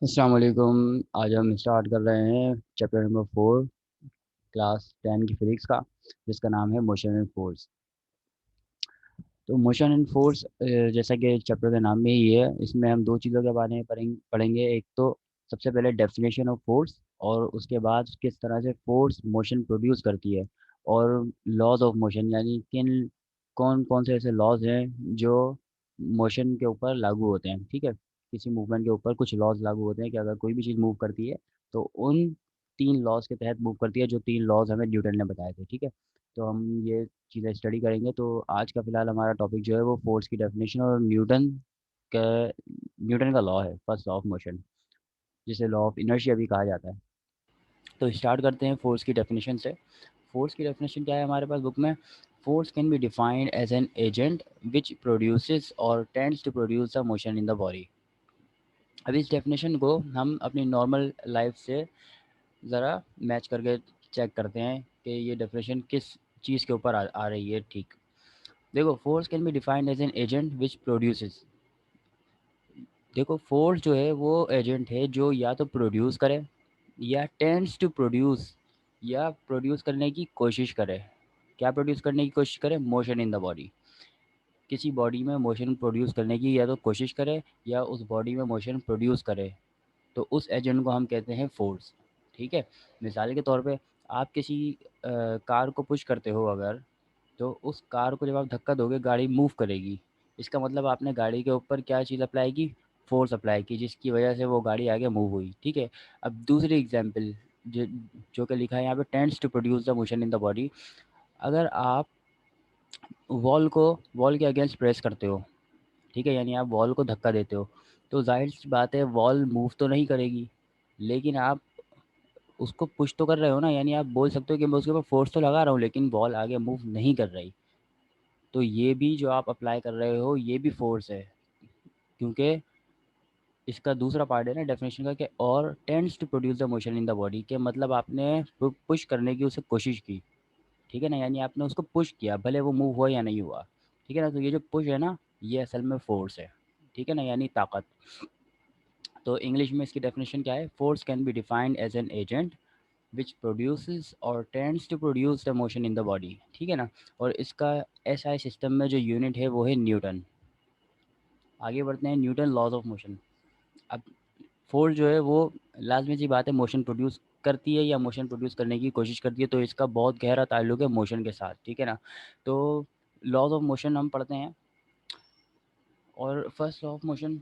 अस्सलाम वालेकुम। आज हम स्टार्ट कर रहे हैं चैप्टर नंबर 4 क्लास 10 की फिजिक्स का, जिसका नाम है मोशन एंड फोर्स। तो मोशन एंड फोर्स जैसा कि चैप्टर का नाम में ही है, इसमें हम दो चीज़ों के बारे में पढ़ेंगे। एक तो सबसे पहले डेफिनेशन ऑफ फोर्स, और उसके बाद किस तरह से फोर्स मोशन प्रोड्यूस करती है, और लॉज ऑफ मोशन यानी किन कौन कौन से ऐसे लॉज हैं जो मोशन के ऊपर लागू होते हैं। ठीक है, किसी मूवमेंट के ऊपर कुछ लॉज लागू होते हैं कि अगर कोई भी चीज़ मूव करती है तो उन तीन लॉज के तहत मूव करती है, जो तीन लॉज हमें न्यूटन ने बताए थे। ठीक है, तो हम ये चीज़ें स्टडी करेंगे। तो आज का फ़िलहाल हमारा टॉपिक जो है वो फोर्स की डेफिनेशन और का न्यूटन का लॉ है, फर्स्ट लॉ ऑफ मोशन, जिसे लॉ ऑफ इनर्शिया भी कहा जाता है। तो स्टार्ट करते हैं फोर्स की डेफिनेशन से। फोर्स की डेफिनेशन क्या है हमारे पास बुक में? Force can be defined as an agent which produces और tends to produce a motion in the body. अब इस डेफिनेशन को हम अपनी नॉर्मल लाइफ से ज़रा मैच करके चेक करते हैं कि ये डेफिनेशन किस चीज़ के ऊपर आ रही है। ठीक, देखो, force can be defined as an agent which produces. देखो, फोर्स जो है वो एजेंट है जो या तो प्रोड्यूस करे या टेंड्स टू प्रोड्यूस, या प्रोड्यूस करने की कोशिश करे। क्या प्रोड्यूस करने की कोशिश करे? Motion in the body. किसी बॉडी में मोशन प्रोड्यूस करने की या तो कोशिश करे या उस बॉडी में मोशन प्रोड्यूस करे, तो उस एजेंट को हम कहते हैं फोर्स। ठीक है, मिसाल के तौर पे आप किसी कार को पुश करते हो अगर, तो उस कार को जब आप धक्का दोगे गाड़ी मूव करेगी। इसका मतलब आपने गाड़ी के ऊपर क्या चीज़ अप्लाई की? फोर्स अप्लाई की, जिसकी वजह से वो गाड़ी आगे मूव हुई। ठीक है, अब दूसरी एग्जांपल जो जो कि लिखा है यहाँ पे, tends to produce the motion in the body. अगर आप वॉल के अगेंस्ट प्रेस करते हो, ठीक है, यानी आप वॉल को धक्का देते हो, तो जाहिर सी बात है वॉल मूव तो नहीं करेगी, लेकिन आप उसको पुश तो कर रहे हो ना। यानी आप बोल सकते हो कि मैं उसके ऊपर फोर्स तो लगा रहा हूँ लेकिन बॉल आगे मूव नहीं कर रही। तो ये भी जो आप अप्लाई कर रहे हो ये भी फोर्स है, क्योंकि इसका दूसरा पार्ट है ना डेफिनेशन का कि और tends to produce the motion in the body, के मतलब आपने पुश करने की उसे कोशिश की। ठीक है ना, यानी आपने उसको पुश किया, भले वो मूव हुआ या नहीं हुआ। ठीक है ना, तो ये जो पुश है ना, ये असल में फोर्स है। ठीक है ना, यानी ताकत। तो इंग्लिश में इसकी डेफिनेशन क्या है? Force can be defined as an agent which produces और tends to produce the motion in the body. ठीक है ना, और इसका एसआई सिस्टम में जो यूनिट है वो है न्यूटन। आगे बढ़ते हैं, न्यूटन लॉज ऑफ मोशन। अब फोर्स जो है वो लाजमी सी बात है मोशन प्रोड्यूस करती है या मोशन प्रोड्यूस करने की कोशिश करती है, तो इसका बहुत गहरा ताल्लुक है मोशन के साथ। ठीक है ना, तो लॉज ऑफ मोशन हम पढ़ते हैं। और फर्स्ट लॉ ऑफ मोशन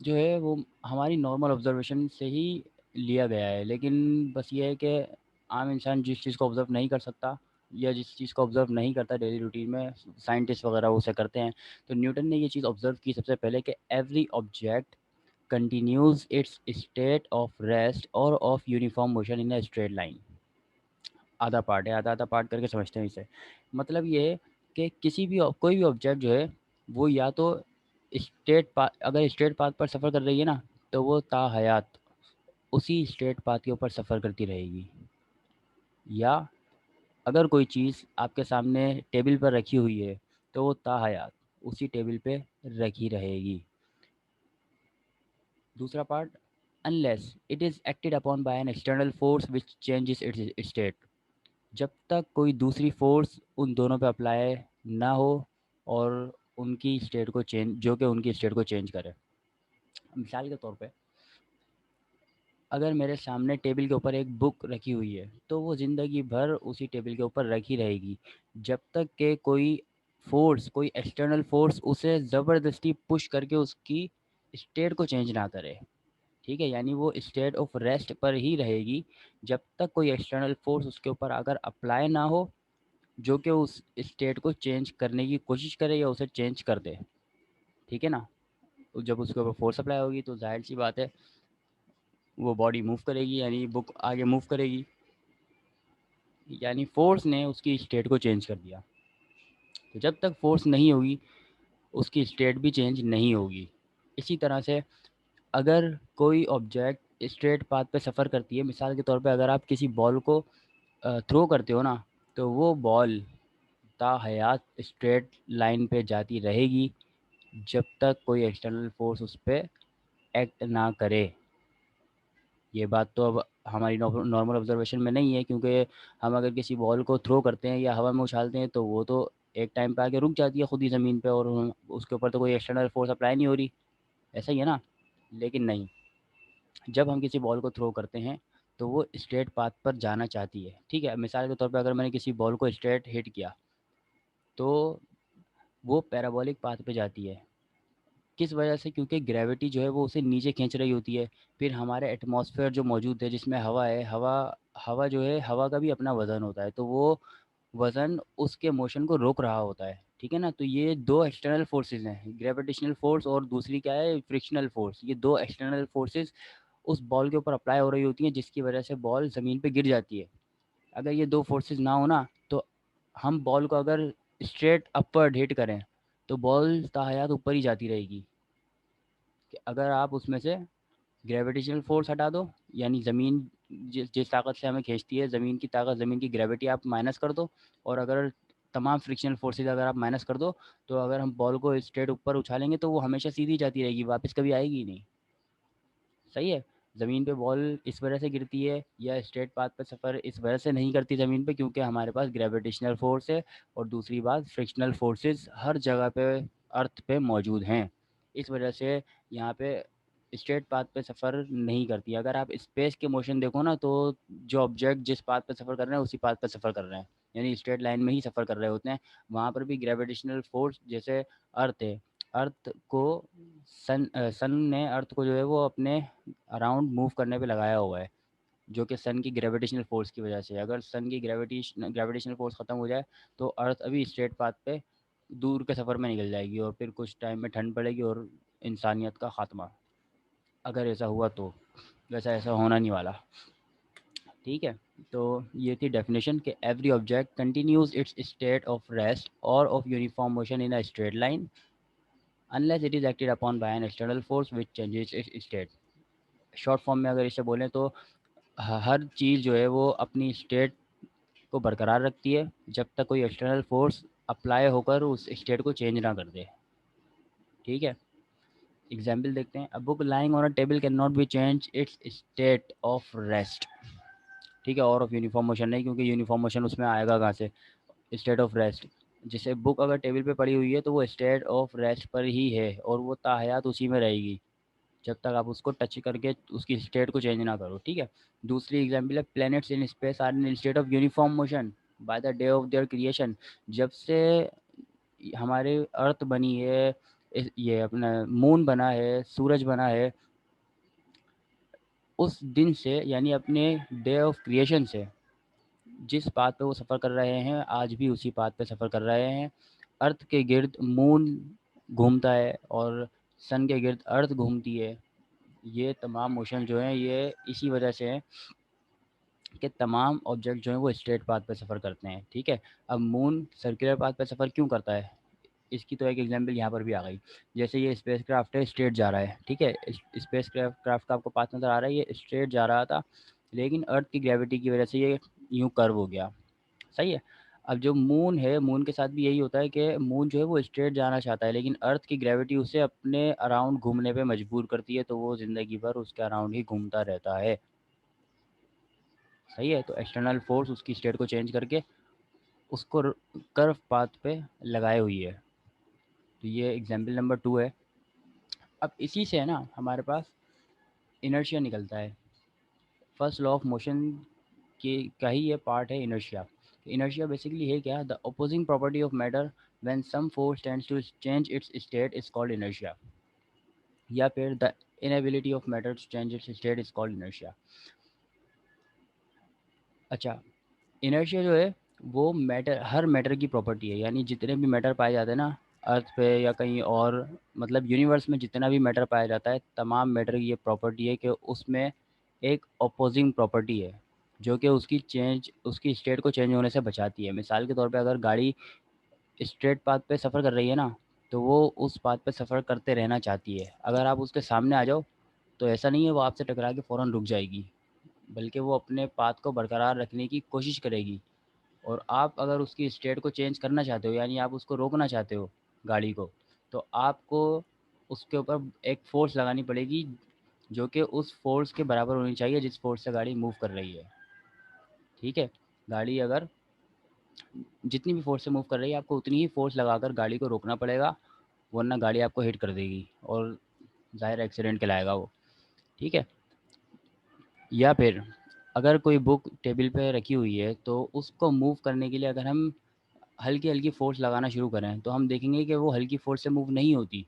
जो है वो हमारी नॉर्मल ऑब्जर्वेशन से ही लिया गया है, लेकिन बस ये है कि आम इंसान जिस चीज़ को ऑब्ज़र्व नहीं कर सकता या जिस चीज़ को ऑब्ज़र्व नहीं करता डेली रूटीन में, साइंटिस्ट वगैरह उसे करते हैं। तो न्यूटन ने ये चीज़ ऑब्ज़र्व की सबसे पहले कि every object continues its state of rest और of uniform motion in a straight line. आधा पार्ट है, आधा आधा पार्ट करके समझते हैं इसे। मतलब ये है कि कोई भी ऑब्जेक्ट जो है वो या तो स्ट्रेट पाथ, अगर स्ट्रेट पाथ पर सफ़र कर रही है ना, तो वो ताहयात उसी स्ट्रेट पाथ के ऊपर सफ़र करती रहेगी। या अगर कोई चीज़ आपके सामने टेबल पर रखी हुई है तो वो ताहयात उसी टेबल पे रखी रहेगी। दूसरा part, unless it is acted upon by an external force which changes its state. जब तक कोई दूसरी फोर्स उन दोनों पे अप्लाई ना हो और उनकी स्टेट को चेंज, जो कि उनकी स्टेट को चेंज करे। मिसाल के तौर पे, अगर मेरे सामने टेबल के ऊपर एक बुक रखी हुई है तो वो ज़िंदगी भर उसी टेबल के ऊपर रखी रहेगी, जब तक कि कोई एक्सटर्नल फोर्स उसे ज़बरदस्ती पुश करके उसकी स्टेट को चेंज ना करे। ठीक है, यानी वो स्टेट ऑफ रेस्ट पर ही रहेगी जब तक कोई एक्सटर्नल फोर्स उसके ऊपर अगर अप्लाई ना हो, जो कि उस स्टेट को चेंज करने की कोशिश करे या उसे चेंज कर दे। ठीक है ना, जब उसके ऊपर फोर्स अप्लाई होगी तो जाहिर सी बात है वो बॉडी मूव करेगी, यानी बुक आगे मूव करेगी, यानी फोर्स ने उसकी स्टेट को चेंज कर दिया। तो जब तक फोर्स नहीं होगी उसकी स्टेट भी चेंज नहीं होगी। इसी तरह से अगर कोई ऑब्जेक्ट स्ट्रेट पाथ पे सफ़र करती है, मिसाल के तौर पे अगर आप किसी बॉल को थ्रो करते हो ना, तो वो बॉल ताहयात स्ट्रेट लाइन पे जाती रहेगी जब तक कोई एक्सटर्नल फोर्स उस पर एक्ट ना करे। ये बात तो अब हमारी नॉर्मल ऑब्जर्वेशन में नहीं है, क्योंकि हम अगर किसी बॉल को थ्रो करते हैं या हवा में उछालते हैं तो वो तो एक टाइम पे आके रुक जाती है खुद ही ज़मीन पे, और उसके ऊपर तो कोई एक्सटर्नल फोर्स अप्लाई नहीं हो रही। ऐसा ही है ना। लेकिन नहीं, जब हम किसी बॉल को थ्रो करते हैं तो वो स्ट्रेट पाथ पर जाना चाहती है। ठीक है, मिसाल के तौर पे अगर मैंने किसी बॉल को स्ट्रेट हिट किया तो वो पैराबोलिक पाथ पे जाती है। किस वजह से? क्योंकि ग्रेविटी जो है वो उसे नीचे खींच रही होती है। फिर हमारे एटमॉस्फेयर जो मौजूद है जिसमें हवा है, हवा हवा जो है, हवा का भी अपना वज़न होता है, तो वो वज़न उसके मोशन को रोक रहा होता है। ठीक है ना। तो ये दो एक्सटर्नल फोर्सेस हैं, ग्रेविटेशनल फोर्स और दूसरी क्या है, फ्रिक्शनल फोर्स। ये दो एक्सटर्नल फोर्सेस उस बॉल के ऊपर अप्लाई हो रही होती हैं, जिसकी वजह से बॉल ज़मीन पे गिर जाती है। अगर ये दो फोर्सेस ना हो ना, तो हम बॉल को अगर स्ट्रेट अपवर्ड हिट करें तो बॉल ताहयात ऊपर ही जाती रहेगी। कि अगर आप उसमें से ग्रेविटेशनल फोर्स हटा दो, यानी ज़मीन जिस जिस ताकत से हमें खींचती है, ज़मीन की ताकत, ज़मीन की ग्रेविटी आप माइनस कर दो, और अगर तमाम फ्रिक्शनल फोर्सेज अगर आप माइनस कर दो, तो अगर हम बॉल को स्ट्रेट ऊपर उछालेंगे तो वो हमेशा सीधी जाती रहेगी, वापस कभी आएगी ही नहीं। सही है। ज़मीन पे बॉल इस वजह से गिरती है या स्ट्रेट पाथ पे सफ़र इस वजह से नहीं करती ज़मीन पे, क्योंकि हमारे पास ग्रेविटेशनल फोर्स है, और दूसरी बात फ्रिक्शनल फोर्सेस हर जगह पे अर्थ पे मौजूद हैं। इस वजह से यहाँ पे स्ट्रेट पाथ पे सफ़र नहीं करती। अगर आप स्पेस के मोशन देखो ना, तो जो ऑब्जेक्ट जिस पाथ पे सफ़र कर रहे हैं उसी पाथ पे सफ़र कर रहे हैं, यानी स्ट्रेट लाइन में ही सफ़र कर रहे होते हैं। वहाँ पर भी ग्रेविटेशनल फोर्स, जैसे अर्थ है, अर्थ को सन ने अर्थ को जो है वो अपने अराउंड मूव करने पे लगाया हुआ है, जो कि सन की ग्रेविटेशनल फोर्स की वजह से है। अगर सन की ग्रेविटेशनल फोर्स ख़त्म हो जाए तो अर्थ अभी स्ट्रेट पाथ पे दूर के सफ़र में निकल जाएगी, और फिर कुछ टाइम में ठंड पड़ेगी और इंसानियत का ख़ात्मा, अगर ऐसा हुआ तो। वैसा ऐसा होना नहीं वाला। ठीक है। तो ये थी डेफिनेशन कि every object continues its state of rest और of uniform motion in a straight line unless it is acted upon by an external force which changes its state. Short form में अगर इसे बोलें तो हर चीज़ जो है वो अपनी स्टेट को बरकरार रखती है जब तक कोई एक्सटर्नल फोर्स अप्लाई होकर उस स्टेट को चेंज ना कर दे। ठीक है। एग्जाम्पल देखते हैं। A book lying on a table can not be change its state of rest. ठीक है, और ऑफ यूनिफॉर्म मोशन नहीं, क्योंकि यूनिफॉर्म मोशन उसमें आएगा कहाँ से, स्टेट ऑफ रेस्ट। जैसे बुक अगर टेबल पे पड़ी हुई है तो वो स्टेट ऑफ रेस्ट पर ही है, और वो ताहयात उसी में रहेगी जब तक आप उसको टच करके उसकी स्टेट को चेंज ना करो। ठीक है। दूसरी एग्जांपल है, planets in space are in state of uniform motion by the day of their creation. जब से हमारे अर्थ बनी है, ये अपना मून बना है, सूरज बना है, उस दिन से, यानी अपने डे ऑफ क्रिएशन से, जिस पाथ पे वो सफ़र कर रहे हैं आज भी उसी पाथ पे सफ़र कर रहे हैं। अर्थ के गिर्द मून घूमता है और सन के गिर्द अर्थ घूमती है। ये तमाम मोशन जो हैं ये इसी वजह से हैं कि तमाम ऑब्जेक्ट जो हैं वो स्ट्रेट पाथ पे सफ़र करते हैं। ठीक है। अब मून सर्कुलर पाथ पे सफ़र क्यों करता है, इसकी तो एक एग्जांपल यहाँ पर भी आ गई। जैसे ये स्पेस क्राफ्ट है, स्ट्रेट जा रहा है। ठीक है। स्पेस क्राफ्ट का आपको पाथ नज़र आ रहा है, ये स्ट्रेट जा रहा था, लेकिन अर्थ की ग्रेविटी की वजह से ये यूँ कर्व हो गया। सही है। अब जो मून है, मून के साथ भी यही होता है कि मून जो है वो स्ट्रेट जाना चाहता है, लेकिन अर्थ की ग्रेविटी उसे अपने अराउंड घूमने पे मजबूर करती है, तो वो ज़िंदगी भर उसके अराउंड ही घूमता रहता है। सही है। तो एक्सटर्नल फोर्स उसकी स्टेट को चेंज करके उसको कर्व पाथ पे लगाए हुई है। तो ये एग्जाम्पल नंबर 2 है। अब इसी से है ना हमारे पास इनर्शिया निकलता है। फर्स्ट लॉ ऑफ मोशन के का ही ये पार्ट है इनर्शिया। इनर्शिया बेसिकली है क्या, the opposing property of matter when some force tends to change its state is called inertia, या फिर the inability of matter to change its state is called inertia. अच्छा, inertia जो है वो matter, हर matter की प्रॉपर्टी है, यानी जितने भी मैटर पाए जाते हैं ना अर्थ पे या कहीं और, मतलब यूनिवर्स में जितना भी मैटर पाया जाता है, तमाम मैटर की ये प्रॉपर्टी है कि उसमें एक अपोजिंग प्रॉपर्टी है जो कि उसकी स्टेट को चेंज होने से बचाती है। मिसाल के तौर पे अगर गाड़ी स्ट्रेट पाथ पे सफ़र कर रही है ना, तो वो उस पाथ पे सफ़र करते रहना चाहती है। अगर आप उसके सामने आ जाओ तो ऐसा नहीं है वो आपसे टकरा के फ़ौरन रुक जाएगी, बल्कि वो अपने पाथ को बरकरार रखने की कोशिश करेगी। और आप अगर उसकी स्टेट को चेंज करना चाहते हो, यानी आप उसको रोकना चाहते हो गाड़ी को, तो आपको उसके ऊपर एक फ़ोर्स लगानी पड़ेगी जो कि उस फोर्स के बराबर होनी चाहिए जिस फोर्स से गाड़ी मूव कर रही है। ठीक है, गाड़ी अगर जितनी भी फोर्स से मूव कर रही है आपको उतनी ही फोर्स लगाकर गाड़ी को रोकना पड़ेगा, वरना गाड़ी आपको हिट कर देगी और ज़ाहिर एक्सीडेंट कहलाएगा वो। ठीक है, या फिर अगर कोई बुक टेबल पे रखी हुई है तो उसको मूव करने के लिए अगर हम हल्की हल्की फोर्स लगाना शुरू करें तो हम देखेंगे कि वो हल्की फोर्स से मूव नहीं होती,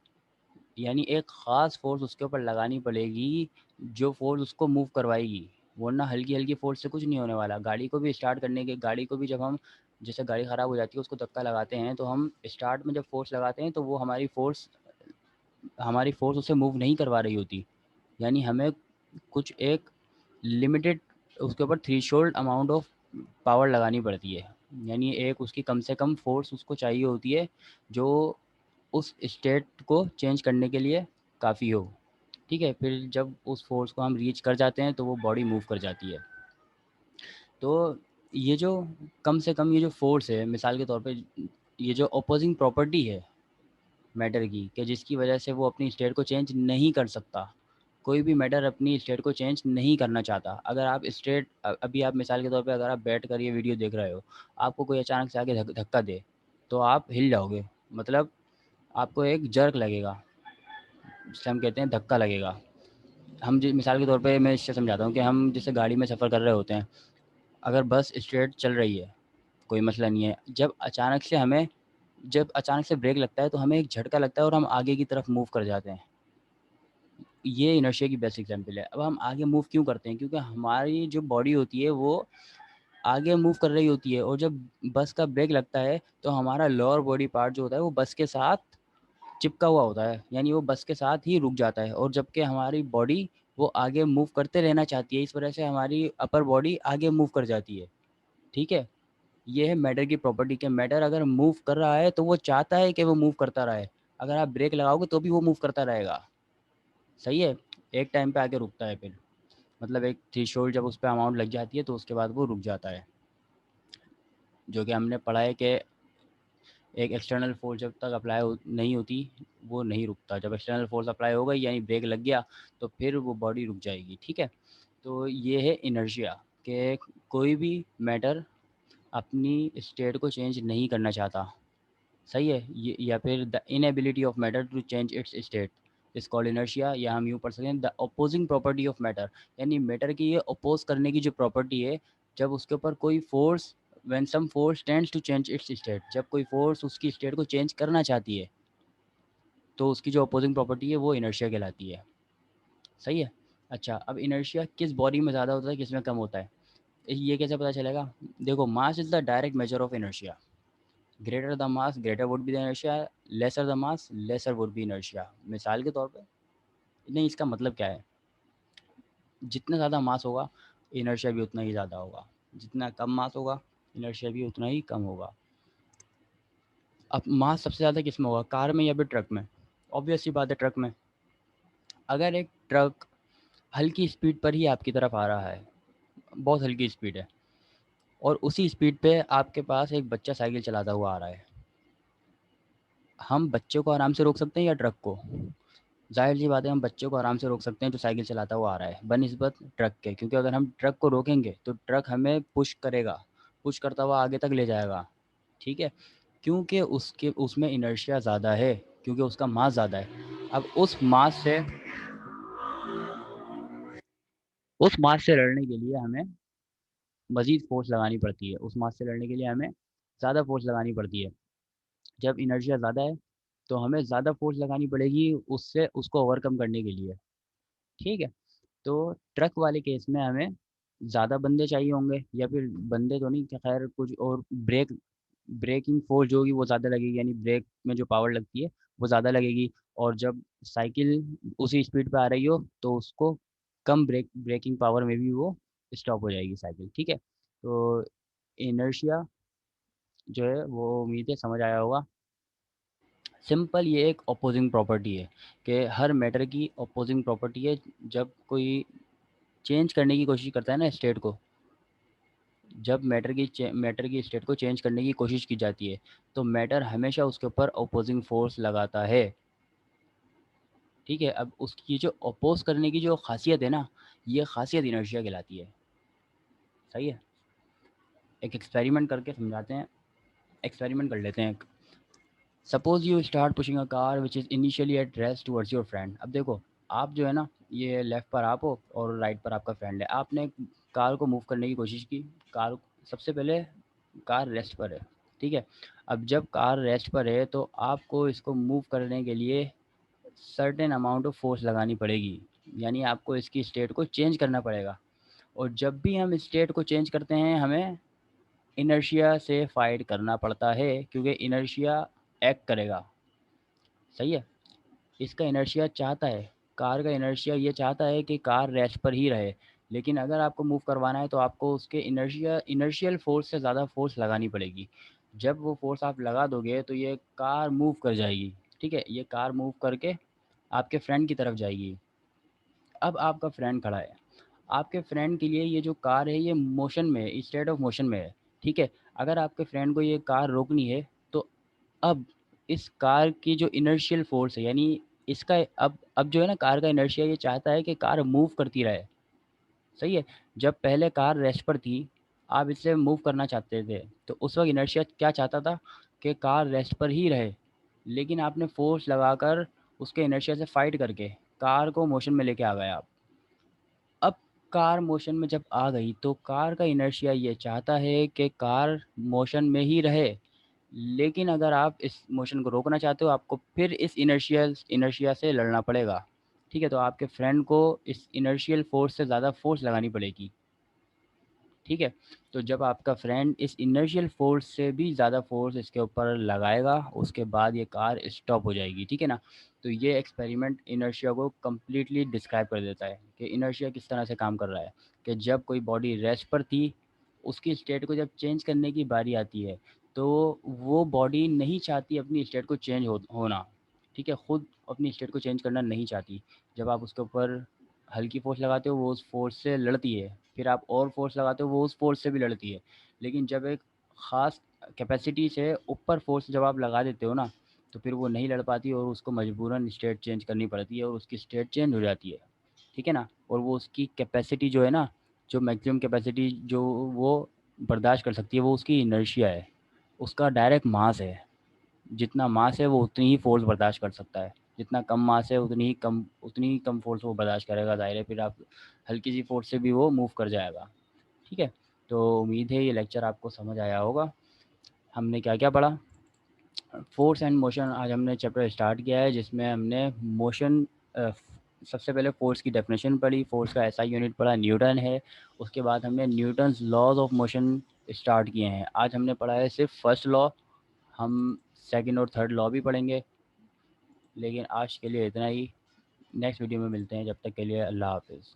यानी एक ख़ास फोर्स उसके ऊपर लगानी पड़ेगी जो फोर्स उसको मूव करवाएगी, वरना हल्की हल्की फोर्स से कुछ नहीं होने वाला। गाड़ी को भी स्टार्ट करने के, गाड़ी को भी जब हम, जैसे गाड़ी ख़राब हो जाती है उसको धक्का लगाते हैं तो हम स्टार्ट में जब फोर्स लगाते हैं तो वो हमारी फोर्स उसे मूव नहीं करवा रही होती, यानी हमें कुछ एक लिमिटेड उसके ऊपर थ्रेशोल्ड अमाउंट ऑफ पावर लगानी पड़ती है, यानी एक उसकी कम से कम फोर्स उसको चाहिए होती है जो उस स्टेट को चेंज करने के लिए काफ़ी हो। ठीक है, फिर जब उस फोर्स को हम रीच कर जाते हैं तो वो बॉडी मूव कर जाती है। तो ये जो कम से कम ये जो फोर्स है, मिसाल के तौर पे ये जो अपोजिंग प्रॉपर्टी है मैटर की, कि जिसकी वजह से वो अपनी स्टेट को चेंज नहीं कर सकता, कोई भी मैटर अपनी स्टेट को चेंज नहीं करना चाहता। अगर आप अभी आप मिसाल के तौर पे अगर आप बैठ कर ये वीडियो देख रहे हो, आपको कोई अचानक से आके धक्का दे तो आप हिल जाओगे, मतलब आपको एक जर्क लगेगा, जिसे हम कहते हैं धक्का लगेगा। मिसाल के तौर पे मैं इससे समझाता हूँ कि हम जैसे गाड़ी में सफ़र कर रहे होते हैं, अगर बस स्ट्रेट चल रही है, कोई मसला नहीं है, जब अचानक से ब्रेक लगता है तो हमें एक झटका लगता है और हम आगे की तरफ मूव कर जाते हैं। ये इनर्शिया की बेस्ट एग्जांपल है। अब हम आगे मूव क्यों करते हैं? क्योंकि हमारी जो बॉडी होती है वो आगे मूव कर रही होती है, और जब बस का ब्रेक लगता है तो हमारा लोअर बॉडी पार्ट जो होता है वो बस के साथ चिपका हुआ होता है, यानी वो बस के साथ ही रुक जाता है, और जबकि हमारी बॉडी वो आगे मूव करते रहना चाहती है, इस वजह से हमारी अपर बॉडी आगे मूव कर जाती है। ठीक है, ये है मैटर की प्रॉपर्टी के, मैटर अगर मूव कर रहा है तो वो चाहता है कि वो मूव करता रहे, अगर आप ब्रेक लगाओगे तो भी वो मूव करता रहेगा। सही है, एक टाइम पे आके रुकता है फिर, मतलब एक थ्रेशोल्ड जब उस पर अमाउंट लग जाती है तो उसके बाद वो रुक जाता है। जो कि हमने पढ़ा है कि एक एक्सटर्नल फोर्स जब तक नहीं होती वो नहीं रुकता, जब एक्सटर्नल फोर्स अप्लाई हो गई यानी ब्रेक लग गया तो फिर वो बॉडी रुक जाएगी। ठीक है, तो ये है इनर्शिया, कि कोई भी मैटर अपनी स्टेट को चेंज नहीं करना चाहता। सही है, ये या फिर the inability of matter to change its state is called inertia, या हम यूँ पढ़ सकते हैं the opposing property of matter, यानी मैटर की ये अपोज करने की जो प्रॉपर्टी है, जब उसके ऊपर कोई force, when some force tends to change its state, जब कोई फोर्स उसकी स्टेट को चेंज करना चाहती है तो उसकी जो अपोजिंग प्रॉपर्टी है वो इनर्शिया कहलाती है। सही है। अच्छा, अब इनर्शिया किस बॉडी में ज़्यादा होता है, किस में कम होता है, ये कैसे पता चलेगा? देखो, mass is the direct measure of inertia. Greater the mass greater would be the inertia, lesser the mass lesser would be inertia. मिसाल के तौर पे, नहीं, इसका मतलब क्या है? जितना ज़्यादा मास होगा इनर्शिया भी उतना ही ज़्यादा होगा, जितना कम मास होगा इनर्शिया भी उतना ही कम होगा। अब मास सबसे ज़्यादा किस में होगा, कार में या फिर ट्रक में? ऑब्वियस सी बात है, ट्रक में। अगर एक ट्रक हल्की स्पीड पर ही आपकी तरफ आ रहा है, बहुत हल्की स्पीड है, और उसी स्पीड पे आपके पास एक बच्चा साइकिल चलाता हुआ आ रहा है, हम बच्चे को आराम से रोक सकते हैं या ट्रक को? ज़ाहिर सी बात है, हम बच्चे को आराम से रोक सकते हैं जो साइकिल चलाता हुआ आ रहा है बनिस्बत ट्रक के, क्योंकि अगर हम ट्रक को रोकेंगे तो ट्रक हमें पुश करेगा, पुश करता हुआ आगे तक ले जाएगा। ठीक है, क्योंकि उसके उसमें इनर्शिया ज़्यादा है, क्योंकि उसका मास ज़्यादा है। अब उस मास से लड़ने के लिए हमें मज़ीद फोर्स लगानी पड़ती है, उस मास से लड़ने के लिए हमें ज़्यादा फोर्स लगानी पड़ती है। जब इनर्शिया ज़्यादा है तो हमें ज़्यादा फोर्स लगानी पड़ेगी उससे उसको ओवरकम करने के लिए। ठीक है, तो ट्रक वाले केस में हमें ज़्यादा बंदे चाहिए होंगे, या फिर बंदे तो नहीं, खैर कुछ और, ब्रेकिंग फोर्स जो होगी वो ज़्यादा लगेगी, यानी ब्रेक में जो पावर लगती है वो ज़्यादा लगेगी। और जब साइकिल उसी स्पीड पे आ रही हो तो उसको कम ब्रेकिंग पावर में भी वो स्टॉप हो जाएगी साइकिल। ठीक है, तो इनर्शिया जो है वो उम्मीद है समझ आया होगा। सिंपल, ये एक अपोजिंग प्रॉपर्टी है, कि हर मैटर की अपोजिंग प्रॉपर्टी है। जब कोई चेंज करने की कोशिश करता है ना स्टेट को, जब मैटर की स्टेट को चेंज करने की कोशिश की जाती है तो मैटर हमेशा उसके ऊपर अपोजिंग फोर्स लगाता है। ठीक है। अब उसकी जो अपोज करने की जो खासियत है ना, ये खासियत इनर्शिया कहलाती है। सही है। एक एक्सपेरिमेंट करके समझाते हैं, एक्सपेरिमेंट कर लेते हैं। Suppose you start pushing a car which is initially at rest towards your friend. अब देखो, आप जो है ना, ये लेफ्ट पर आप हो और राइट पर आपका फ्रेंड है। आपने कार को मूव करने की कोशिश की। कार सबसे पहले कार रेस्ट पर है, ठीक है। अब जब कार रेस्ट पर है तो आपको इसको मूव करने के लिए सर्टेन अमाउंट ऑफ फोर्स लगानी पड़ेगी, यानी आपको इसकी स्टेट को चेंज करना पड़ेगा। और जब भी हम स्टेट को चेंज करते हैं हमें इनर्शिया से फाइट करना पड़ता है, क्योंकि इनर्शिया एक्ट करेगा। सही है। इसका इनर्शिया चाहता है, कार का इनर्शिया ये चाहता है कि कार रेस्ट पर ही रहे, लेकिन अगर आपको मूव करवाना है तो आपको उसके इनर्शियल फोर्स से ज़्यादा फोर्स लगानी पड़ेगी। जब वो फोर्स आप लगा दोगे तो ये कार मूव कर जाएगी, ठीक है। ये कार मूव करके आपके फ्रेंड की तरफ जाएगी। अब आपका फ्रेंड खड़ा है, आपके फ्रेंड के लिए ये जो कार है ये मोशन में है, स्टेट ऑफ मोशन में है, ठीक है। अगर आपके फ्रेंड को ये कार रोकनी है तो अब इस कार की जो इनर्शियल फोर्स है, यानी इसका अब जो है ना, कार का इनर्शिया ये चाहता है कि कार मूव करती रहे। सही है। जब पहले कार रेस्ट पर थी, आप इससे मूव करना चाहते थे, तो उस वक्त इनर्शिया क्या चाहता था कि कार रेस्ट पर ही रहे, लेकिन आपने फोर्स लगाकर उसके इनर्शिया से फाइट करके कार को मोशन में लेके आ गए आप। अब कार मोशन में जब आ गई तो कार का इनर्शिया ये चाहता है कि कार मोशन में ही रहे, लेकिन अगर आप इस मोशन को रोकना चाहते हो आपको फिर इस इनर्शिया से लड़ना पड़ेगा, ठीक है। तो आपके फ्रेंड को इस इनर्शियल फोर्स से ज़्यादा फोर्स लगानी पड़ेगी, ठीक है। तो जब आपका फ्रेंड इस इनर्शियल फोर्स से भी ज़्यादा फोर्स इसके ऊपर लगाएगा उसके बाद ये कार स्टॉप हो जाएगी, ठीक है ना। तो ये एक्सपेरिमेंट इनर्शिया को कम्प्लीटली डिस्क्राइब कर देता है कि इनर्शिया किस तरह से काम कर रहा है। कि जब कोई बॉडी रेस्ट पर थी, उसकी स्टेट को जब चेंज करने की बारी आती है तो वो बॉडी नहीं चाहती अपनी स्टेट को चेंज होना, ठीक है। खुद अपनी स्टेट को चेंज करना नहीं चाहती। जब आप उसके ऊपर हल्की फोर्स लगाते हो वो उस फोर्स से लड़ती है, फिर आप और फोर्स लगाते हो वो उस फोर्स से भी लड़ती है। लेकिन जब एक ख़ास कैपेसिटी से ऊपर फोर्स जब आप लगा देते हो ना, तो फिर वो नहीं लड़ पाती और उसको मजबूरन स्टेट चेंज करनी पड़ती है और उसकी स्टेट चेंज हो जाती है, ठीक है ना। और वो उसकी कैपेसिटी जो है ना, जो मैक्सिमम कैपेसिटी जो वो बर्दाश्त कर सकती है वो उसकी इनर्शिया है, उसका डायरेक्ट मास है। जितना मास है वो उतनी ही फोर्स बर्दाश्त कर सकता है, जितना कम मास है उतनी ही कम फोर्स वो बर्दाश्त करेगा। ज़ाहिर है फिर आप हल्की सी फोर्स से भी वो मूव कर जाएगा, ठीक है। तो उम्मीद है ये लेक्चर आपको समझ आया होगा। हमने क्या क्या पढ़ा। फोर्स एंड मोशन आज हमने चैप्टर स्टार्ट किया है जिसमें हमने मोशन, सबसे पहले फोर्स की डेफिनेशन पढ़ी, फोर्स का एसआई यूनिट पढ़ा न्यूटन है। उसके बाद हमने Newton's laws of motion start किए हैं। आज हमने पढ़ा है सिर्फ फर्स्ट लॉ, हम सेकंड और थर्ड लॉ भी पढ़ेंगे। लेकिन आज के लिए इतना ही, नेक्स्ट वीडियो में मिलते हैं, जब तक के लिए अल्लाह हाफिज़।